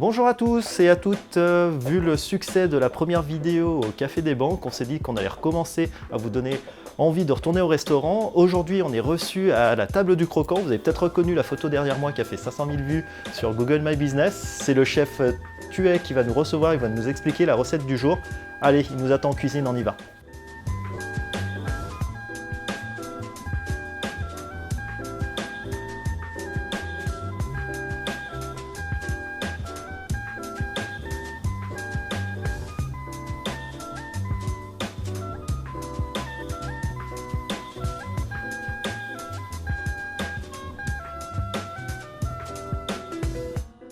Bonjour à tous et à toutes, vu le succès de la première vidéo au Café des Banques, on s'est dit qu'on allait recommencer à vous donner envie de retourner au restaurant. Aujourd'hui, on est reçu à la table du croquant. Vous avez peut-être reconnu la photo derrière moi qui a fait 500 000 vues sur Google My Business. C'est le chef Tuet qui va nous recevoir, il va nous expliquer la recette du jour. Allez, il nous attend en cuisine, on y va.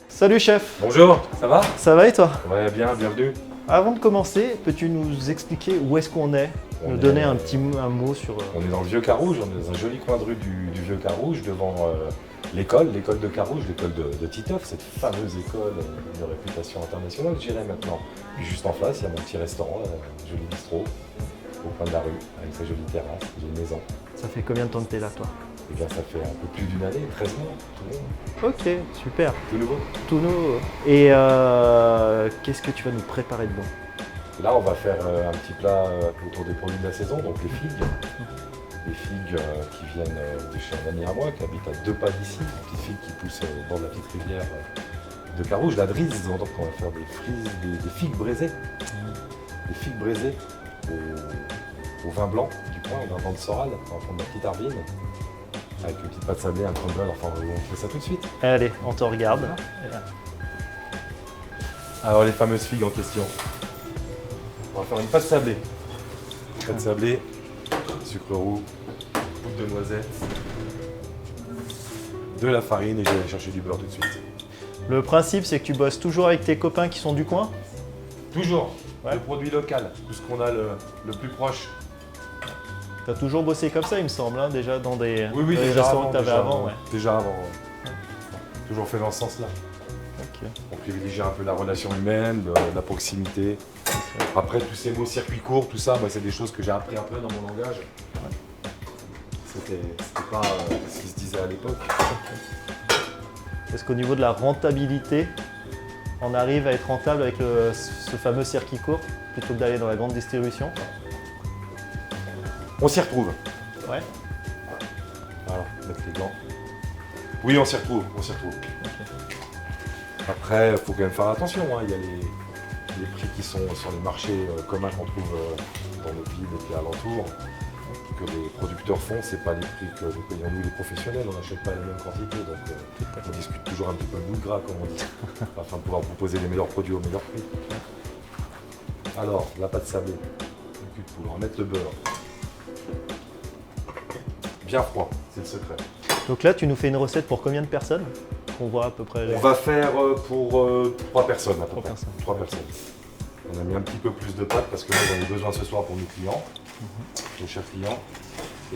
Salut chef. Bonjour, ça va? Ça va et toi? Ouais, bien, bienvenue. Avant de commencer, peux-tu nous expliquer où est-ce qu'on est? Nous donner un mot sur... On est dans le Vieux Carouge, on est dans un joli coin de rue du Vieux Carouge, devant l'école de Carouge, l'école de Titeuf, cette fameuse école de réputation internationale, je dirais maintenant. Puis juste en face, il y a mon petit restaurant, un joli bistrot, au coin de la rue, avec sa jolie terrasse, une maison. Ça fait combien de temps que tu es là, toi? Et bien, ça fait un peu plus d'une année, 13 mois, tout nouveau. Ok, super. Tout nouveau. Tout nouveau. Et qu'est-ce que tu vas nous préparer de bon? Là, on va faire un petit plat autour des produits de la saison, donc les figues. Des figues qui viennent de chez un ami à moi, qui habite à 2 pas d'ici, des petites figues qui poussent dans la petite rivière de Carouge, la Drise. Donc on va faire des figues braisées. Des figues braisées au vin blanc du coin, au vin blanc de Soral, en fond de la petite arbine. Avec une petite pâte sablée, un crumble, enfin on fait ça tout de suite. Allez, on te regarde. Alors les fameuses figues en question. On va faire une pâte sablée. Pâte sablée, sucre roux, poudre de noisette, de la farine et je vais aller chercher du beurre tout de suite. Le principe, c'est que tu bosses toujours avec tes copains qui sont du coin? Toujours, ouais. Le produit local, tout ce qu'on a le plus proche. Tu as toujours bossé comme ça, il me semble, hein, déjà dans des, Oui, dans les déjà restaurants que tu avais avant. Ouais. Déjà avant, ouais. Toujours fait dans ce sens-là. Okay. On privilégie un peu la relation humaine, la proximité. Okay. Après, tous ces mots circuit court, tout ça, c'est des choses que j'ai appris un peu dans mon langage. Ouais. C'était pas ce qui se disait à l'époque. Okay. Est-ce qu'au niveau de la rentabilité, on arrive à être rentable avec ce fameux circuit court plutôt que d'aller dans la grande distribution? On s'y retrouve. Ouais. Voilà, mettre les gants. Oui, on s'y retrouve, Okay. Après, il faut quand même faire attention, hein. Il y a les prix qui sont sur les marchés communs qu'on trouve dans nos villes et puis alentours, que les producteurs font, c'est pas les prix que nous payons nous les professionnels, on n'achète pas les mêmes quantités, donc on discute toujours un petit peu de bout de gras, comme on dit, afin de pouvoir proposer les meilleurs produits au meilleur prix. Alors, la pâte sablée, le cul de poule, on va mettre le beurre. Bien froid, c'est le secret. Donc là, tu nous fais une recette pour combien de personnes? On voit à peu près. On va faire pour 3 personnes à peu près. 3 personnes. On a mis un petit peu plus de pâte parce que moi j'en ai besoin ce soir pour nos clients, nos chers clients.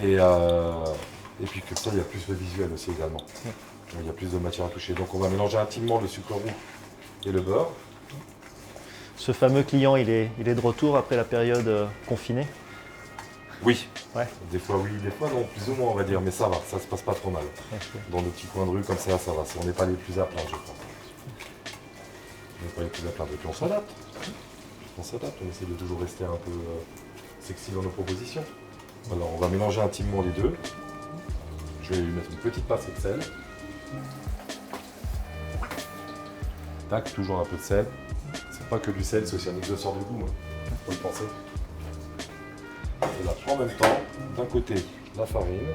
Et puis comme ça, il y a plus de visuel aussi également. Il y a plus de matière à toucher. Donc on va mélanger intimement le sucre roux et le beurre. Ce fameux client, il est de retour après la période confinée? Oui. Ouais. Des fois oui, des fois non, plus ou moins on va dire, mais ça va, ça se passe pas trop mal. Okay. Dans nos petits coins de rue comme ça va. On n'est pas les plus à plaindre, je crois. On n'est pas les plus à plaindre. Et puis on s'adapte. On essaie de toujours rester un peu sexy dans nos propositions. Alors on va mélanger intimement les deux. Je vais lui mettre une petite pincée de sel. Tac, toujours un peu de sel. C'est pas que du sel, c'est aussi un exhausteur de goût, faut y penser. Et là, en même temps, d'un côté, la farine,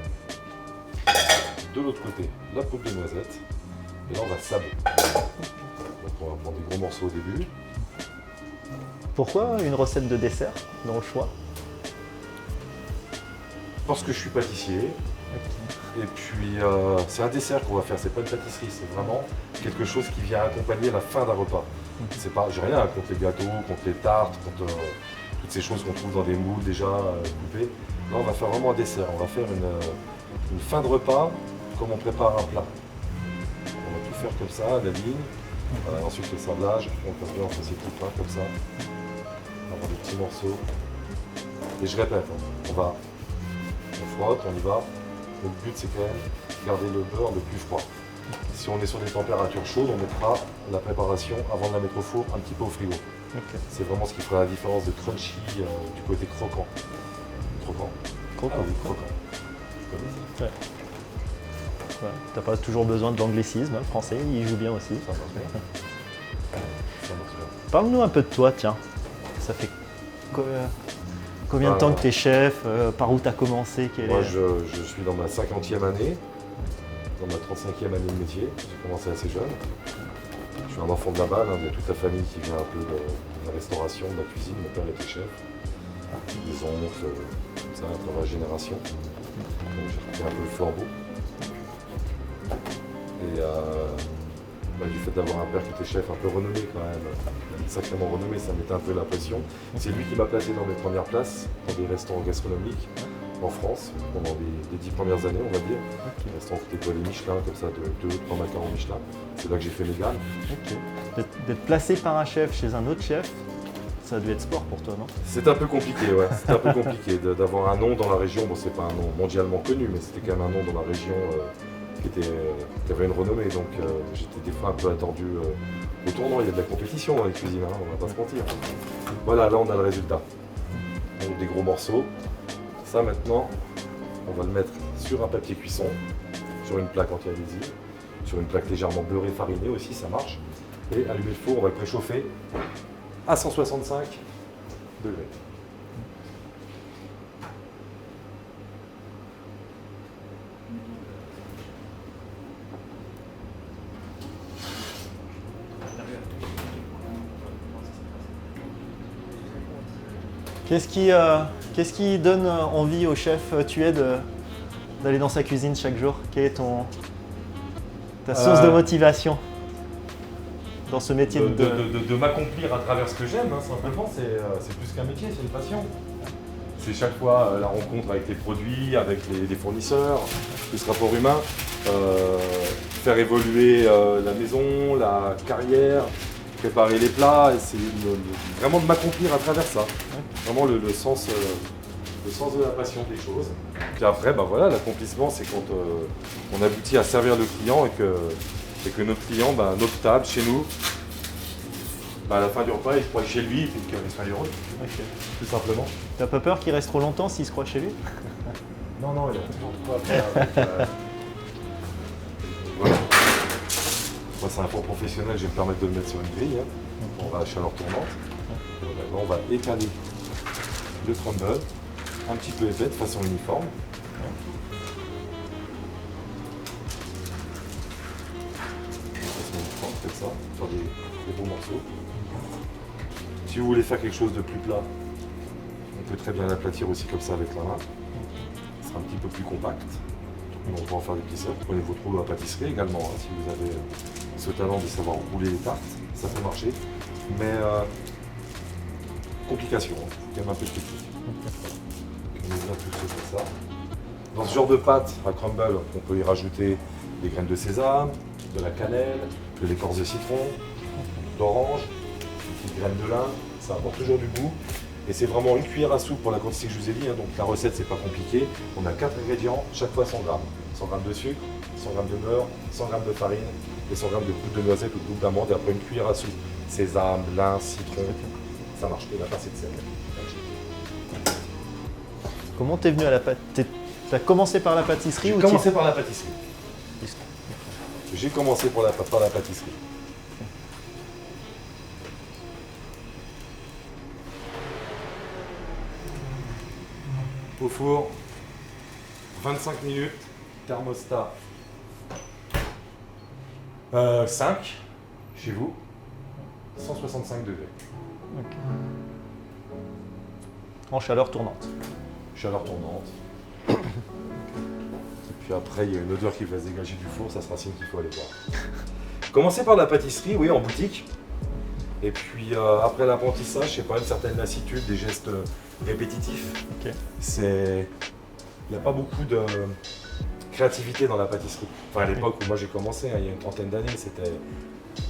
de l'autre côté, la poudre de noisette, et là, on va sabler. Donc, on va prendre des gros morceaux au début. Pourquoi une recette de dessert dans le choix? Parce que je suis pâtissier. Okay. Et puis, c'est un dessert qu'on va faire, c'est pas une pâtisserie, c'est vraiment quelque chose qui vient accompagner la fin d'un repas. C'est pas, j'ai rien contre les gâteaux, contre les tartes, contre toutes ces choses qu'on trouve dans des moules déjà coupés. Là, on va faire vraiment un dessert. On va faire une fin de repas comme on prépare un plat. On va tout faire comme ça, la ligne. Ensuite, le sablage. On fait ces petits pains comme ça. On va avoir des petits morceaux. Et je répète, on frotte, on y va. Le but, c'est quand même garder le beurre le plus froid. Si on est sur des températures chaudes, on mettra la préparation avant de la mettre au four un petit peu au frigo. Ok. C'est vraiment ce qui fera la différence de crunchy du côté croquant. Croquant. Croquant. Ah oui, croquant. Je connais. Ouais. T'as pas toujours besoin de l'anglicisme, le français, il joue bien aussi. Ça marche bien. Ça marche bien. Parle-nous un peu de toi, tiens. Ça fait combien de temps que tu es chef? Par où tu as commencé? Moi, je suis dans ma 50e année, dans ma 35e année de métier. J'ai commencé assez jeune. Je suis un enfant de la balle, il y a toute la famille qui vient un peu de la restauration, de la cuisine. Mon père était chef, des oncles, comme ça, dans la génération. Donc j'ai repris un peu le flambeau. Et du fait d'avoir un père qui était chef un peu renommé quand même, sacrément renommé, ça mettait un peu la pression. C'est lui qui m'a placé dans mes premières places, dans des restaurants gastronomiques en France, pendant les 10 premières années, on va dire. Des restaurants qui étaient Michelin, comme ça, de 2-3 macarons Michelin. C'est là que j'ai fait mes gammes. D'être placé par un chef chez un autre chef, ça a dû être sport pour toi, non? C'était un peu compliqué, ouais. C'était un peu compliqué d'avoir un nom dans la région. Bon, c'est pas un nom mondialement connu, mais c'était quand même un nom dans la région qui avait une renommée. Donc j'étais des fois un peu attendu au tournant. Il y a de la compétition dans les cuisines, hein, on va pas se mentir. Voilà, là on a le résultat. Donc des gros morceaux. Ça maintenant, on va le mettre sur un papier cuisson, sur une plaque anti-adhésive, sur une plaque légèrement beurrée, farinée aussi, ça marche. Et allumer le four, on va le préchauffer à 165 degrés. Qu'est-ce qui donne envie au chef tué d'aller dans sa cuisine chaque jour? Quelle est ta source de motivation dans ce métier de m'accomplir à travers ce que j'aime, hein, simplement, c'est plus qu'un métier, c'est une passion. C'est chaque fois la rencontre avec les produits, avec les fournisseurs, plus rapport humain, faire évoluer la maison, la carrière, préparer les plats, et c'est vraiment de m'accomplir à travers ça. Vraiment le sens de la passion des choses. Puis après, voilà, l'accomplissement, c'est quand on aboutit à servir le client et que notre client, notre table, chez nous, à la fin du repas, il se croit chez lui et puis qu'il soit heureux. Okay. Tout simplement. T'as pas peur qu'il reste trop longtemps s'il se croit chez lui? Non, il a toujours de quoi faire. Voilà. Moi, c'est un four professionnel, je vais me permettre de le mettre sur une grille. Hein. On va à chaleur tournante. Maintenant, on va étaler le crumble, un petit peu épais, de façon uniforme. Comme ça, faire des beaux morceaux. Si vous voulez faire quelque chose de plus plat, on peut très bien l'aplatir aussi comme ça avec la main. Ce sera un petit peu plus compact. On peut en faire des petits cercles. Prenez votre rouleau à pâtisserie également, hein, si vous avez ce talent de savoir rouler les tartes, ça peut marcher. Mais complication, hein, quand même un peu de technique. On ouvre tout comme ça. Dans ce genre de pâte à crumble, on peut y rajouter des graines de sésame, de la cannelle, de l'écorce de citron, d'orange, des petites graines de lin, ça apporte toujours du goût. Et c'est vraiment une cuillère à soupe pour la quantité que je vous ai dit, hein, donc la recette c'est pas compliqué. On a 4 ingrédients, chaque fois 100 g. 100 g de sucre, 100 g de beurre, 100 g de farine et 100 g de poudre de noisette ou de double d'amande et après une cuillère à soupe. Sésame, lin, citron, ça marche, et la pincée de sel. Comment t'es venu à la pâtisserie? T'as commencé par la pâtisserie J'ai ou commencé par la pâtisserie. J'ai commencé par la pâtisserie. Au four, 25 minutes, thermostat 5 chez vous, 165 degrés. Okay. En chaleur tournante. Chaleur tournante. Et puis après, il y a une odeur qui va se dégager du four, ça sera signe qu'il faut aller voir. Commencer par la pâtisserie, oui, en boutique. Et puis après l'apprentissage, c'est quand même une certaine lassitude, des gestes répétitifs. Okay. Il n'y a pas beaucoup de créativité dans la pâtisserie. Enfin, à l'époque où moi j'ai commencé, hein, il y a une trentaine d'années, c'était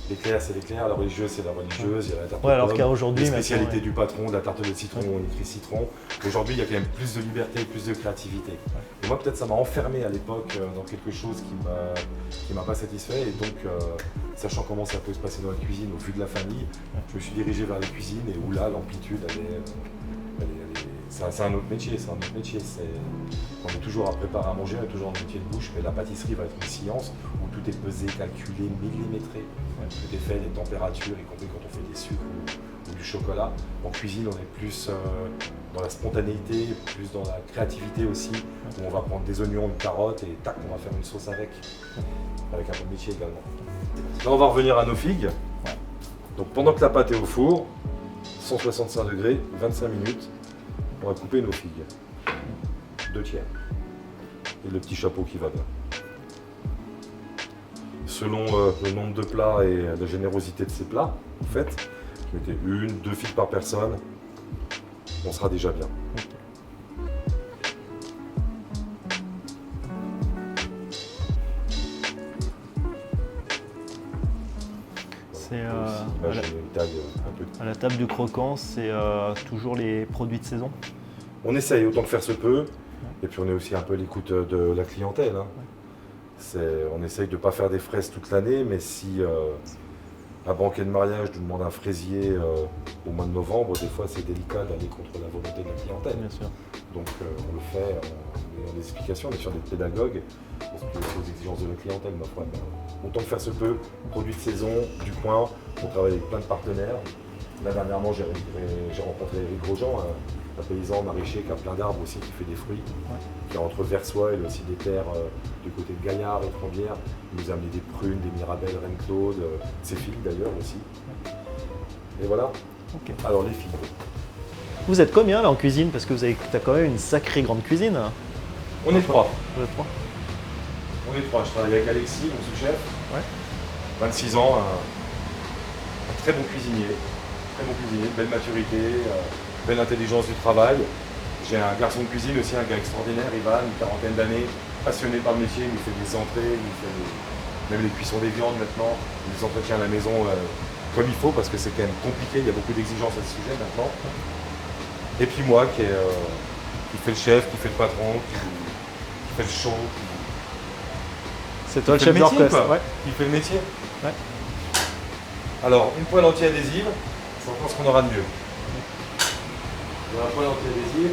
L'éclair, c'est l'éclair, la religieuse, c'est la religieuse, il y a la tarte aux Ouais, alors pommes, qu'aujourd'hui, les spécialités maintenant, du patron, de la tarte de citron, on écrit citron. Aujourd'hui, il y a quand même plus de liberté, plus de créativité. Et moi, peut-être ça m'a enfermé à l'époque dans quelque chose qui m'a pas satisfait. Et donc, sachant comment ça peut se passer dans la cuisine au vu de la famille, je me suis dirigé vers la cuisine et où là, l'amplitude, c'est un autre métier, On est toujours à préparer à manger, on est toujours en métier de bouche, mais la pâtisserie va être une science où tout est pesé, calculé, millimétré. Tout est fait, les températures, y compris quand on fait des sucres ou du chocolat. En cuisine, on est plus dans la spontanéité, plus dans la créativité aussi, où on va prendre des oignons, une carotte et tac, on va faire une sauce avec un peu de métier également. Là, on va revenir à nos figues. Donc pendant que la pâte est au four, 165 degrés, 25 minutes, on va couper nos figues. 2/3. Et le petit chapeau qui va bien. Selon le nombre de plats et la générosité de ces plats, en fait, je mettais 1, 2 figues par personne, on sera déjà bien. C'est à la table du croquant, c'est toujours les produits de saison. On essaye autant que faire se peut, et puis on est aussi un peu à l'écoute de la clientèle. Hein. On essaye de ne pas faire des fraises toute l'année, mais si un banquet de mariage nous demande un fraisier au mois de novembre, des fois c'est délicat d'aller contre la volonté de la clientèle. Bien sûr. Donc on le fait, on a des explications, on est sur des pédagogues, parce que c'est aux exigences de la clientèle, ma foi. Autant que faire se peut, produits de saison, du coin, on travaille avec plein de partenaires. Là dernièrement j'ai rencontré Eric Grosjean, un paysan maraîcher qui a plein d'arbres aussi, qui fait des fruits, qui est entre Versoix et aussi des terres du côté de Gaillard et Trombières. Il nous a amené des prunes, des mirabelles, Reine Claude, ses filles d'ailleurs aussi. Et voilà. Okay. Alors les filles. Vous êtes combien là en cuisine? Parce que t'as quand même une sacrée grande cuisine. On est 3. Vous êtes 3? On est 3. Je travaille avec Alexis, mon sous-chef. 26 ans, un très bon cuisinier. Belle maturité. Belle intelligence du travail. J'ai un garçon de cuisine aussi, un gars extraordinaire, Ivan, une quarantaine d'années, passionné par le métier, il nous fait des entrées, même les cuissons des viandes maintenant, il nous entretient à la maison comme il faut parce que c'est quand même compliqué, il y a beaucoup d'exigences à ce sujet maintenant. Et puis moi qui fait le chef, qui fait le patron, qui fait le show. C'est toi le chef d'orchestre, qui fait le métier. Ouais. Alors, une poêle anti-adhésive, c'est encore ce qu'on aura de mieux. Dans la poêle anti-adhésive,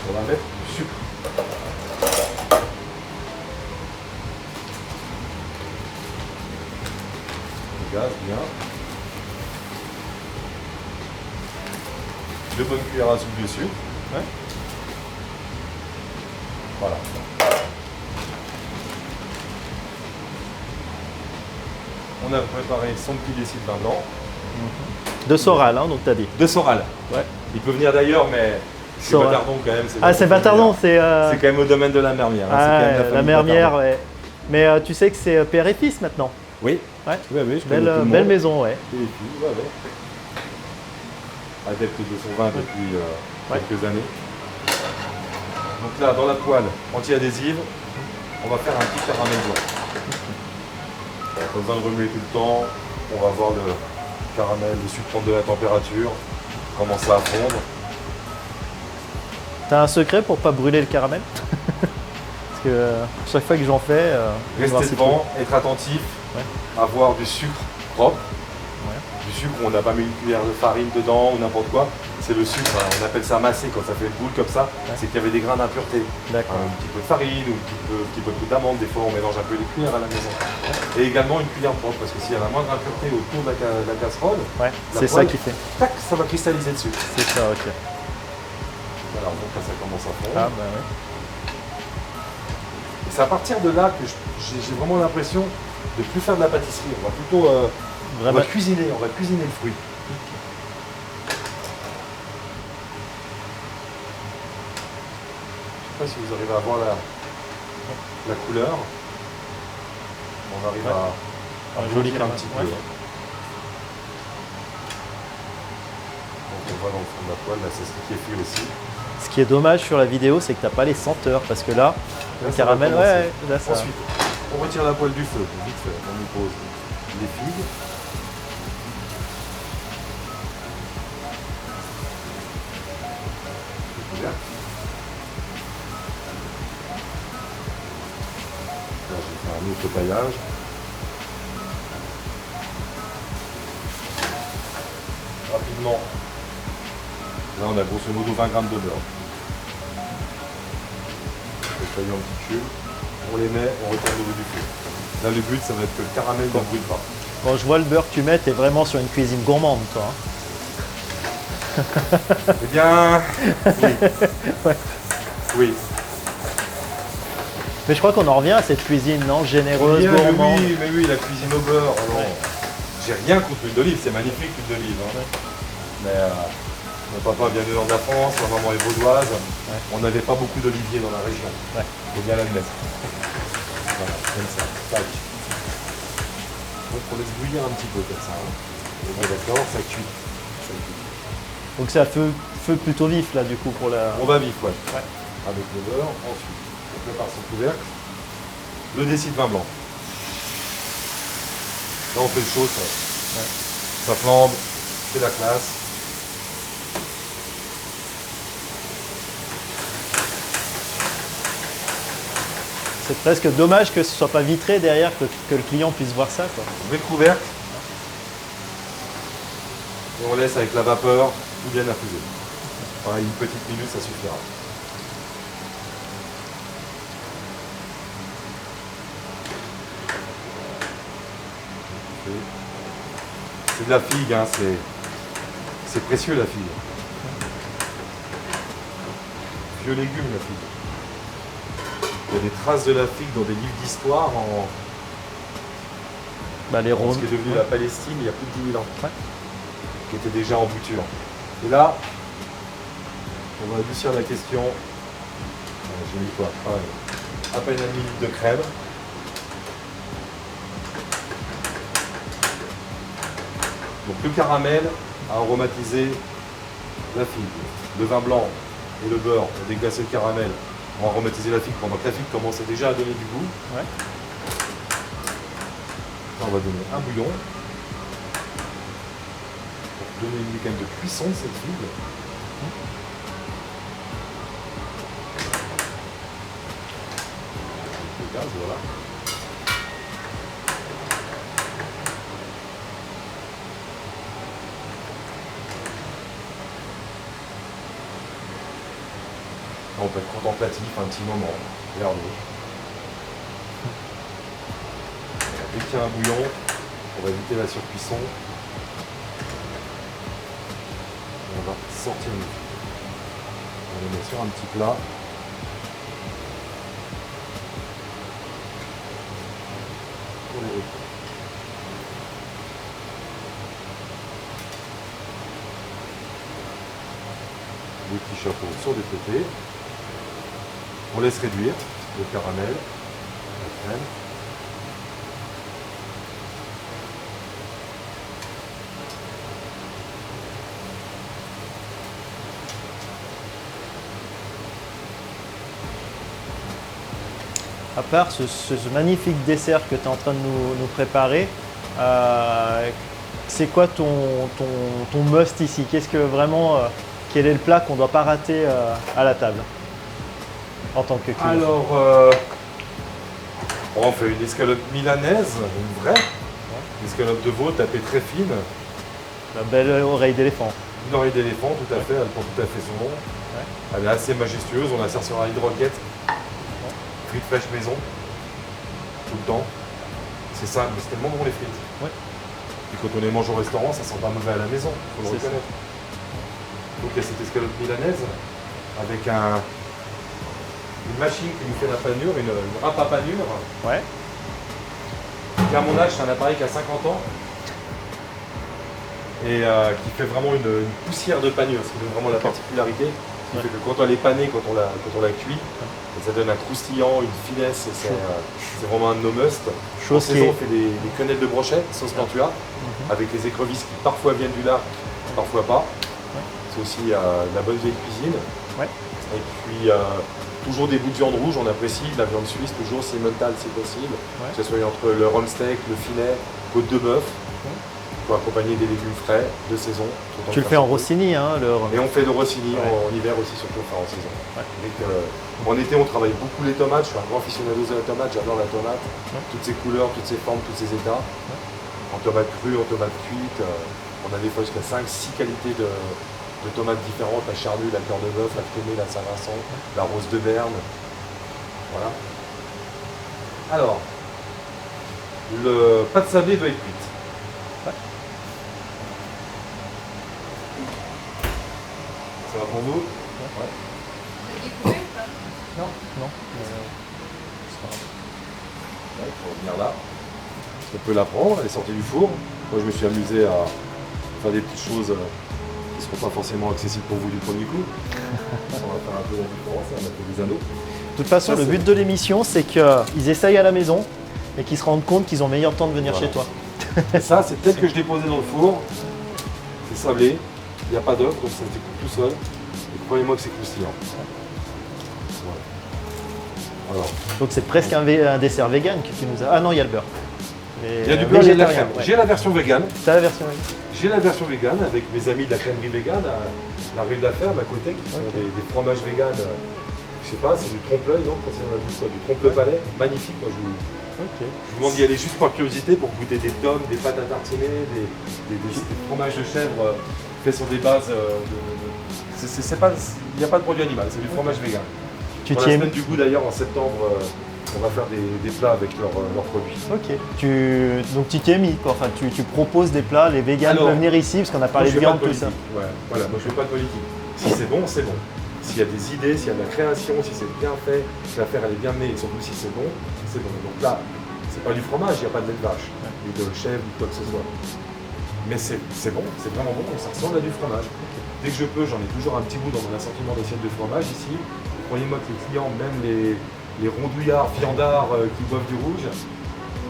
on va mettre du sucre. Le gaz, bien. 2 bonnes cuillères à soupe de sucre. Ouais. Voilà. On a préparé son petit déci de vin blanc. De Soral, hein, donc t'as dit. De Soral. Ouais. Il peut venir d'ailleurs, mais c'est Batardon quand même. Ah, c'est Batardon, c'est. C'est quand même au domaine de la Mermière. Ah, la Mermière, ouais. Mais tu sais que c'est père et fils maintenant. Oui. Ouais. Oui, je connais tout le monde. Belle maison, ouais. Et puis, ouais. Adepte de son vin depuis quelques années. Donc là, dans la poêle anti-adhésive, on va faire un petit caramel blanc. Pas besoin de remuer tout le temps. On va voir le caramel, le sucre prendre de la température, commencer à fondre. T'as un secret pour pas brûler le caramel? Parce que chaque fois que j'en fais, rester devant, être attentif, avoir du sucre propre. Du sucre où on n'a pas mis une cuillère de farine dedans ou n'importe quoi. C'est le sucre, on appelle ça massé quand ça fait une boule comme ça. C'est qu'il y avait des grains d'impureté. Un petit peu de farine ou un petit peu d'amande. Des fois on mélange un peu les cuillères à la maison. Et également une cuillère propre parce que s'il y a la moindre impureté autour de la casserole, c'est ça qui fait. Tac, ça va cristalliser dessus. C'est ça, ok. Alors donc là ça commence à fondre. Ah bah ouais. Et c'est à partir de là que j'ai vraiment l'impression de ne plus faire de la pâtisserie. On va plutôt on va cuisiner le fruit. Je ne sais pas si vous arrivez à voir la couleur. On arrive à joli un petit peu. Donc on voit dans le fond de la poêle, là c'est ce qui est fait aussi. Ce qui est dommage sur la vidéo, c'est que tu n'as pas les senteurs, parce que là, le Là, ça va caramel, commencer. ouais, là ça. Ensuite, on retire la poêle du feu, vite fait. On y pose les figues. Le couvercle. Là, je vais faire un autre paillage. Rapidement. Là, on a grosso modo 20 grammes de beurre. On les taille en petits cubes. On les met, on retourne au bout du feu. Là, le but, ça va être que le caramel ne brûle pas. Quand je vois le beurre que tu mets, tu es vraiment sur une cuisine gourmande, toi. Hein. Eh bien, oui. Ouais. Oui. Mais je crois qu'on en revient à cette cuisine, non? Généreuse, Bien, gourmande. mais oui, la cuisine au beurre. Alors, Ouais. j'ai rien contre l'huile d'olive, c'est magnifique l'huile d'olive. Hein. Mais mon papa vient du nord de la France, ma maman est vaudoise. Ouais. On n'avait pas beaucoup d'oliviers dans la région. Ouais. Faut bien l'admettre. Voilà, comme ça. Tac. Donc on laisse bouillir un petit peu comme ça. Hein. On est d'accord, ça cuit. Ça cuit. Donc c'est à feu plutôt vif, là, du coup, pour la... On va vif, ouais. Ouais. Avec le beurre. Ensuite, on prépare son couvercle. Le déci de vin blanc. Là, on fait le chaud, ça. Ouais. Ça flambe, c'est la classe. C'est presque dommage que ce soit pas vitré derrière, que le client puisse voir ça, quoi. On met le couvercle. Et on laisse avec la vapeur tout bien infuser. Pareil, une petite minute, ça suffira. C'est de la figue, hein, c'est précieux la figue. Vieux légume la figue. Il y a des traces de la figue dans des livres d'histoire Bah, les ce rondes. qui est devenu la Palestine il y a plus de 10 000 ans, Ouais. qui était déjà en bouture. Et là, on va adoucir la question. J'ai mis quoi? À peine un millilitre de crème. Donc le caramel a aromatisé la figue. Le vin blanc et le beurre ont déglacé le caramel, ont aromatisé la figue pendant que la figue commençait déjà à donner du goût. Ouais. Là, on va donner un bouillon pour donner une mécanique de cuisson cette figue. Le gaz, voilà. Là, on peut être contemplatif un petit moment. Regardez. Dès qu'il y a un bouillon, on va éviter la surcuisson. Et on va sortir le feu. On le met sur un petit plat. Pour les retours. Des petits chapeaux sur les côtés. On laisse réduire le caramel, la crème. À part ce magnifique dessert que tu es en train de nous préparer, c'est quoi ton must ici? Qu'est-ce que vraiment, quel est le plat qu'on ne doit pas rater à la table en tant que cuisinier? Alors, on fait une escalope milanaise, une vraie. Une escalope de veau tapée très fine. La belle oreille d'éléphant. Une oreille d'éléphant, tout à fait, elle porte tout à fait son nom. Ouais. Elle est assez majestueuse, on la sert sur un hydroquette. Frites fraîches maison, tout le temps. C'est simple, mais c'est tellement bon les frites. Ouais. Et quand on les mange au restaurant, ça sent pas mauvais à la maison, il faut le C'est ça. reconnaître. Donc il y a cette escalope milanaise avec une machine qui nous fait la panure, une râpe à panure. Ouais. Qui à mon âge, c'est un appareil qui a 50 ans. Et qui fait vraiment une poussière de panure, ce qui donne vraiment la particularité. Ce qui fait que quand elle est panée, quand on la cuit, ça donne un croustillant, une finesse, et c'est vraiment un de nos must. En saison, on fait des quenelles de brochette, sauce Mantua, avec les écrevisses qui parfois viennent du lard, parfois pas. C'est aussi de la bonne vieille cuisine. Ouais. Et puis toujours des bouts de viande rouge, on apprécie. La viande suisse, toujours Simmental si possible. Ouais. Que ce soit entre le rump steak, le filet, côte de bœuf. Pour accompagner des légumes frais de saison. Tu le fais en rossini, hein, Et on fait le rossini Ouais. en hiver aussi, surtout enfin, en saison. Ouais. En été, on travaille beaucoup les tomates. Je suis un grand aficionado de la tomate, j'adore la tomate. Ouais. Toutes ses couleurs, toutes ses formes, tous ses états. En tomate crue, en tomate cuite. On a des fois jusqu'à 5-6 qualités de tomates différentes. La charnue, la cœur de bœuf, la crémée, la Saint-Vincent, la rose de Berne. Voilà. Alors, le pâte sablée doit être cuite. Ça va pour vous? Ouais. Non, non. Il faut venir là. On peut la prendre, elle est sortie du four. Moi je me suis amusé à faire des petites choses qui ne seront pas forcément accessibles pour vous du premier coup. On va faire un peu la différence, on va mettre des anneaux. De toute façon, le but de l'émission, c'est qu'ils essayent à la maison et qu'ils se rendent compte qu'ils ont meilleur temps de venir Voilà. chez toi. Et ça, c'est tel que je l'ai posé dans le four. C'est sablé, il n'y a pas d'œuf, donc ça se découpe tout seul. Et croyez-moi que c'est croustillant. Voilà. Alors, Donc c'est presque un dessert vegan que tu nous as. Ah non, il y a le beurre. Mais, il y a du beurre, il y a de la végétarien, crème. ouais. J'ai la version végane. T'as la version vegan. J'ai la version végane avec mes amis de la crèmerie végane à la rue de la Ferme à côté, qui font des fromages véganes. Je sais pas, c'est du trompe-l'œil, non? Quand on a vu ça, du trompe-le-palais. Magnifique, moi je vous demande d'y aller juste par curiosité pour goûter des tomes, des pâtes à tartiner, des fromages de chèvre faits sur des bases il n'y a pas de produit animal, c'est du fromage vegan. Tu Pour t'y la es semaine du goût d'ailleurs, en septembre, on va faire des plats avec leurs produits. Ok. Donc tu t'y es mis, quoi. Enfin, tu proposes des plats, les véganes Alors, peuvent venir ici, parce qu'on a parlé de Moi, je fais viande, pas de tout ça. politique. Ouais, voilà, moi je fais pas de politique. Si c'est bon, c'est bon. S'il y a des idées, s'il y a de la création, si c'est bien fait, si l'affaire elle est bien menée, et surtout si c'est bon, c'est bon. Donc là, c'est pas du fromage, il n'y a pas de lait de vache, ni de chèvre, ni quoi que ce soit. Mais c'est bon, c'est vraiment bon, et ça ressemble à du fromage. Dès que je peux, j'en ai toujours un petit bout dans mon assortiment d'assiettes de fromage ici. Et croyez-moi que les clients, même les rondouillards, viandards qui boivent du rouge,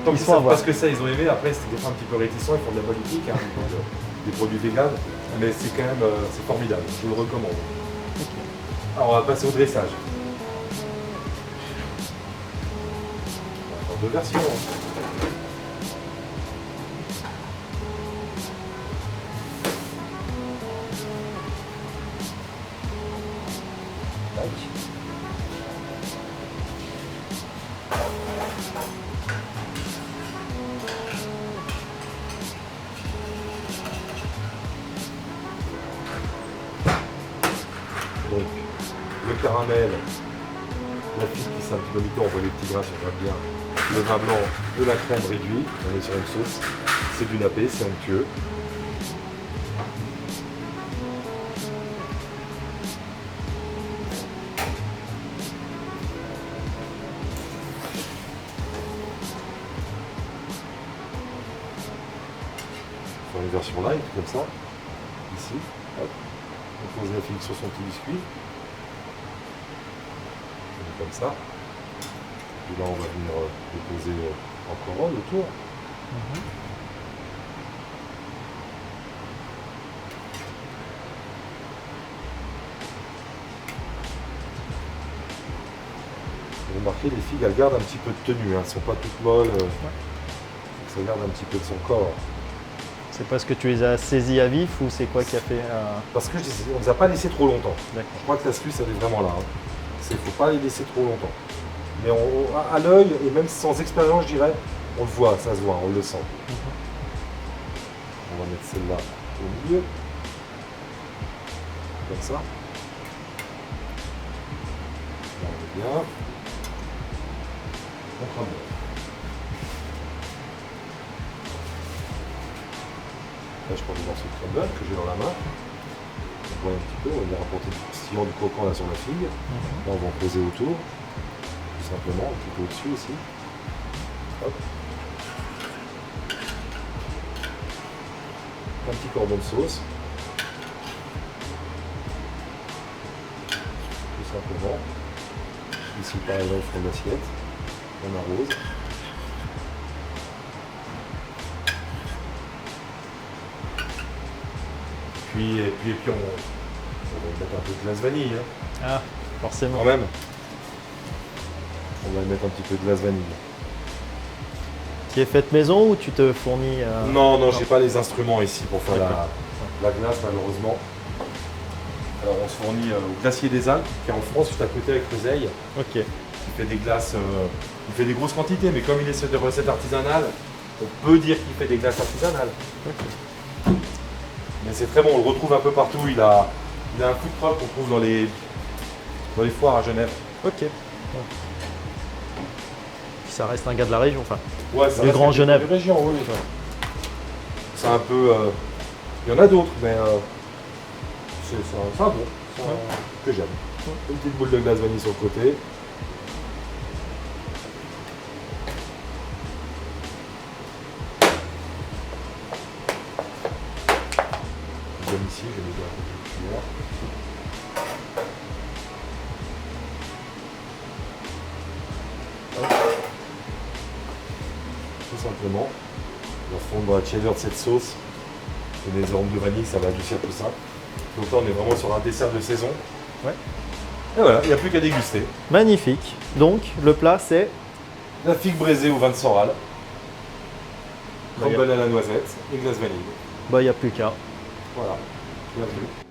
tant qu'ils savent pas ce que c'est, ils ont aimé. Après, c'est des fois un petit peu réticents, ils font de la politique, hein, ils font des produits véganes. Mais c'est quand même c'est formidable, je le recommande. Alors on va passer au dressage. On va faire deux versions. Tac. Donc, le caramel, la figue qui s'est un petit peu mi-temps, on voit les petits grains, on voit bien. Le vin blanc, de la crème réduite, on est sur une sauce, c'est du nappé, c'est onctueux. Sur une version light, comme ça, ici, hop. On pose la figue sur son petit biscuit. Comme ça. Et là, on va venir déposer en couronne autour. Vous remarquez, les figues, elles gardent un petit peu de tenue. Elles ne sont pas toutes molles. Ça garde un petit peu de son corps. C'est parce que tu les as saisies à vif ou c'est quoi qui a fait un... Parce que on ne les a pas laissés trop longtemps. D'accord. Je crois que l'astuce, elle est vraiment là. Il ne faut pas les laisser trop longtemps. Mais à l'œil, et même sans expérience, je dirais, on le voit, ça se voit, on le sent. On va mettre celle-là au milieu. Comme ça. Là, on est bien. On crame bien. Là, je prends des morceaux de crumble que j'ai dans la main. On voit un petit peu, on va venir apporter du croustillant, du croquant là sur la figue. Là, on va en poser autour, tout simplement, un petit peu au-dessus aussi. Hop. Un petit cordon de sauce. Tout simplement. Ici, par exemple, au fond de l'assiette, on arrose. Et puis on va mettre un peu de glace vanille. Hein. Ah, forcément. Quand même. On va mettre un petit peu de glace vanille. Qui est faite maison ou tu te fournis Non, j'ai pas les instruments ici pour faire la glace malheureusement. Alors on se fournit au Glacier des Alpes, qui est en France, juste à côté avec Creuseuil. Ok. Il fait des glaces, il fait des grosses quantités, mais comme il est sur des recettes artisanales, on peut dire qu'il fait des glaces artisanales. Ok. Mais c'est très bon, on le retrouve un peu partout. Il a un food truck qu'on trouve dans les foires à Genève. Ok. Puis ça reste un gars de la région, enfin. Ouais, ça Du reste Grand des Genève. régions, oui. C'est un peu. Il y en a d'autres, mais c'est un bon. C'est un que j'aime. Une petite boule de glace vanille sur le côté. Je donne ici, je vais mettre un peu de cuillère. Tout simplement, on va fondre la cheddar de cette sauce et les arômes de vanille, ça va adoucir tout ça. Donc là, on est vraiment sur un dessert de saison. Ouais. Et voilà, il n'y a plus qu'à déguster. Magnifique. Donc, le plat, c'est La figue braisée au vin de Soral, Bah, crumble à la noisette et glace vanille. bah, il n'y a plus qu'à. Voilà, bien vu.